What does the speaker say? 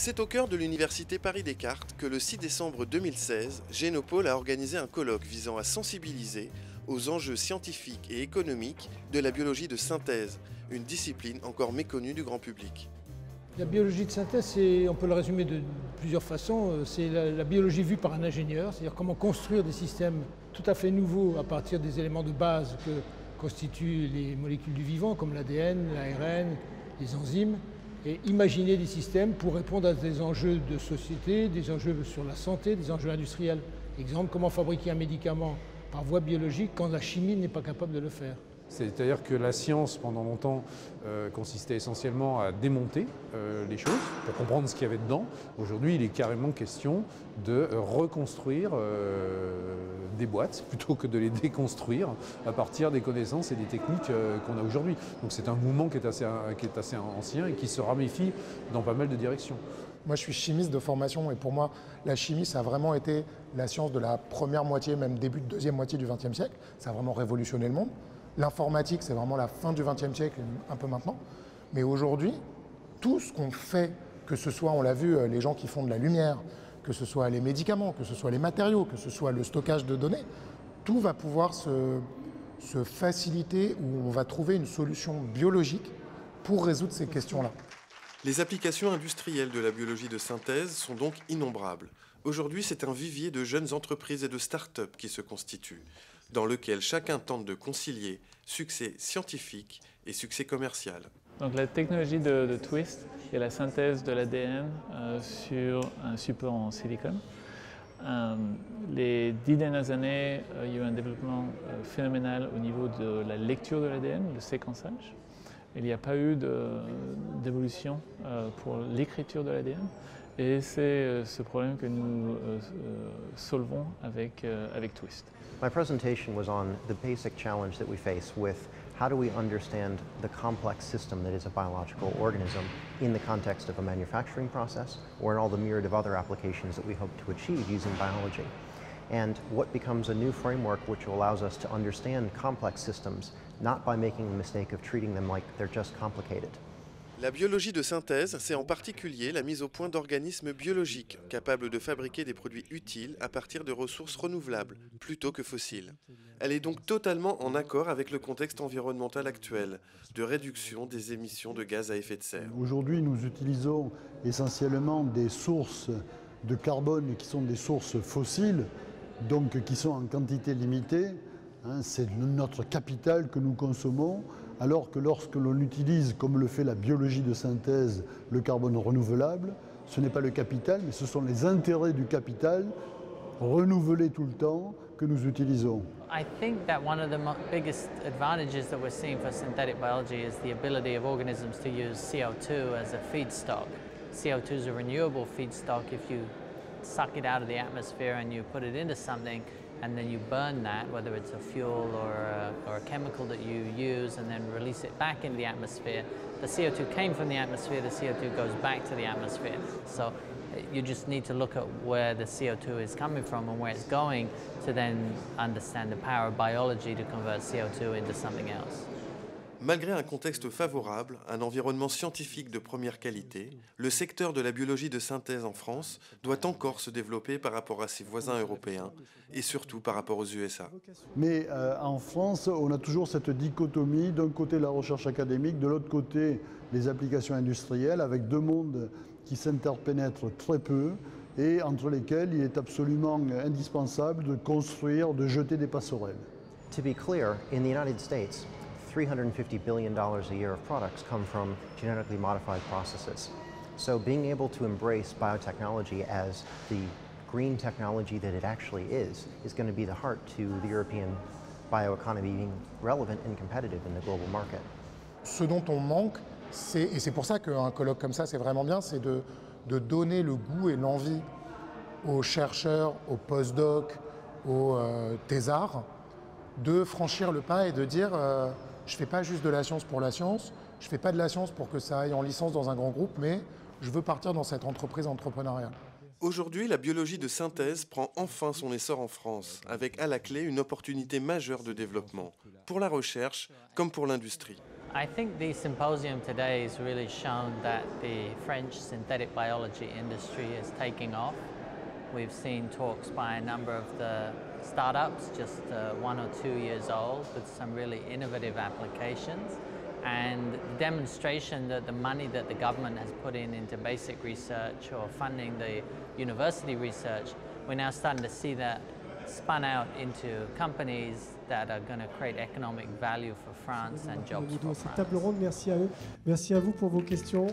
C'est au cœur de l'université Paris-Descartes que le 6 décembre 2016, Génopole a organisé un colloque visant à sensibiliser aux enjeux scientifiques et économiques de la biologie de synthèse, une discipline encore méconnue du grand public. La biologie de synthèse, on peut le résumer de plusieurs façons. C'est la biologie vue par un ingénieur, c'est-à-dire comment construire des systèmes tout à fait nouveaux à partir des éléments de base que constituent les molécules du vivant, comme l'ADN, l'ARN, les enzymes, et imaginer des systèmes pour répondre à des enjeux de société, des enjeux sur la santé, des enjeux industriels. Exemple, comment fabriquer un médicament par voie biologique quand la chimie n'est pas capable de le faire. C'est-à-dire que la science, pendant longtemps, consistait essentiellement à démonter les choses pour comprendre ce qu'il y avait dedans. Aujourd'hui, il est carrément question de reconstruire des boîtes plutôt que de les déconstruire à partir des connaissances et des techniques qu'on a aujourd'hui. Donc c'est un mouvement qui est assez ancien et qui se ramifie dans pas mal de directions. Moi, je suis chimiste de formation et pour moi, la chimie, ça a vraiment été la science de la première moitié, même début de deuxième moitié du XXe siècle. Ça a vraiment révolutionné le monde. L'informatique, c'est vraiment la fin du XXe siècle, un peu maintenant. Mais aujourd'hui, tout ce qu'on fait, que ce soit, on l'a vu, les gens qui font de la lumière, que ce soit les médicaments, que ce soit les matériaux, que ce soit le stockage de données, tout va pouvoir se faciliter où on va trouver une solution biologique pour résoudre ces questions-là. Les applications industrielles de la biologie de synthèse sont donc innombrables. Aujourd'hui, c'est un vivier de jeunes entreprises et de start-up qui se constitue, dans lequel chacun tente de concilier succès scientifique et succès commercial. Donc la technologie de Twist est la synthèse de l'ADN sur un support en silicone. Les 10 dernières années, il y a eu un développement phénoménal au niveau de la lecture de l'ADN, le séquençage. Il n'y a pas eu d'évolution pour l'écriture de l'ADN. Et c'est ce problème que nous solvons avec Twist. My presentation was on the basic challenge that we face with how do we understand the complex system that is a biological organism in the context of a manufacturing process or in all the myriad of other applications that we hope to achieve using biology. And what becomes a new framework which allows us to understand complex systems, not by making the mistake of treating them like they're just complicated. La biologie de synthèse, c'est en particulier la mise au point d'organismes biologiques capables de fabriquer des produits utiles à partir de ressources renouvelables, plutôt que fossiles. Elle est donc totalement en accord avec le contexte environnemental actuel, de réduction des émissions de gaz à effet de serre. Aujourd'hui, nous utilisons essentiellement des sources de carbone qui sont des sources fossiles, donc qui sont en quantité limitée. C'est notre capital que nous consommons, alors que lorsque l'on utilise, comme le fait la biologie de synthèse, le carbone renouvelable, ce n'est pas le capital, mais ce sont les intérêts du capital renouvelés tout le temps que nous utilisons. I think that one of the biggest advantages that we're seeing for synthetic biology is the ability of organisms to use CO2 as a feedstock. CO2 is a renewable feedstock. If you suck it out of the atmosphere and you put it into something, and then you burn that, whether it's a fuel or a chemical that you use, and then release it back into the atmosphere. The CO2 came from the atmosphere, the CO2 goes back to the atmosphere. So you just need to look at where the CO2 is coming from and where it's going to then understand the power of biology to convert CO2 into something else. Malgré un contexte favorable, un environnement scientifique de première qualité, le secteur de la biologie de synthèse en France doit encore se développer par rapport à ses voisins européens et surtout par rapport aux USA. Mais en France, on a toujours cette dichotomie, d'un côté la recherche académique, de l'autre côté les applications industrielles, avec deux mondes qui s'interpénètrent très peu et entre lesquels il est absolument indispensable de construire, de jeter des passerelles. To be clear, in the United States, $350 billion a year of products come from genetically modified processes. So being able to embrace biotechnology as the green technology that it actually is going to be the heart to the European bioeconomy being relevant and competitive in the global market. Ce dont on manque, et c'est pour ça qu'un colloque comme ça, c'est vraiment bien, c'est de donner le goût et l'envie aux chercheurs, aux postdocs, aux thésards, de franchir le pas et de dire je ne fais pas juste de la science pour la science, je ne fais pas de la science pour que ça aille en licence dans un grand groupe, mais je veux partir dans cette entreprise entrepreneuriale. Aujourd'hui, la biologie de synthèse prend enfin son essor en France, avec à la clé une opportunité majeure de développement, pour la recherche comme pour l'industrie. I think the symposium today has really shown that the French synthetic biology industry is taking off. We've seen talks by a number of the startups, just 1 or 2 years old, with some really innovative applications. And the demonstration that the money that the government has put into basic research or funding the university research, we're now starting to see that spun out into companies that are going to create economic value for France and jobs for France. Cette table ronde, merci à eux. Merci à vous pour vos questions.